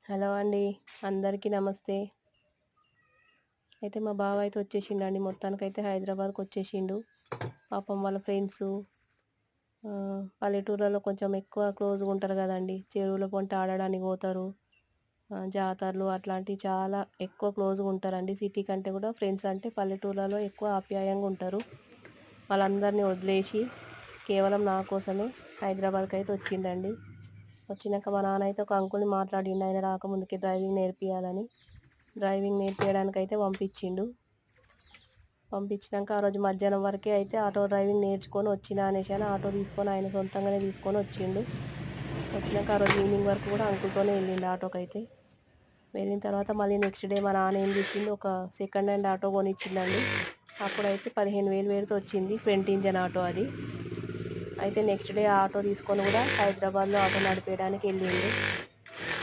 Hello అండి. అందరికీ నమస్తే. అయితే మా బావ అయితే వచ్చేసిండండి. మొత్తానికైతే హైదరాబాద్‌కొచ్చేసిండు. పాపం వాళ్ళ ఫ్రెండ్సు పల్లెటూర్లలో కొంచెం ఎక్కువ క్లోజ్‌గా ఉంటారు గదండీ. చెరువుల పొంట ఆడడానికి పోతారు. జాతరలు అట్లాంటివి చాలా ఎక్కువ క్లోజ్‌గా ఉంటారండి. సిటీ కంటే గూడా ఫ్రెండ్స్ అంటే పల్లెటూర్లలో ఎక్కువ ఆప్యాయంగా ఉంటారు. వాళ్ళందరిని వదిలేసి కేవలం నా కోసమే హైదరాబాద్‌కైతే వచ్చిండండి. వచ్చినాక మా నాన్న అయితే ఒక అంకుల్‌ని మాట్లాడిండు. ఆయన రాకముందుకే డ్రైవింగ్ నేర్పియాలని. డ్రైవింగ్ నేర్పియడానికైతే పంపించిండు. పంపించినాక ఆ రోజు మధ్యాహ్నం వరకే అయితే ఆటో డ్రైవింగ్ నేర్చుకొని వచ్చినా అనేసి అని ఆటో తీసుకొని ఆయన సొంతంగానే తీసుకొని వచ్చిండు. వచ్చినాక ఆ రోజు ఈవినింగ్ వరకు కూడా అంకుల్‌తోనే వెళ్ళిండు ఆటోకైతే. వెళ్ళిన తర్వాత మళ్ళీ నెక్స్ట్ డే మా నాన్న ఏం చేసిండు, ఒక సెకండ్ హ్యాండ్ ఆటో కొనిచ్చిండండి. అప్పుడైతే 15,000 పెడితే వచ్చింది. ఫ్రంట్ ఇంజన్ ఆటో అది. అయితే నెక్స్ట్ డే ఆటో తీసుకొని కూడా హైదరాబాద్‌లో ఆటో నడిపేయడానికి వెళ్ళిండు.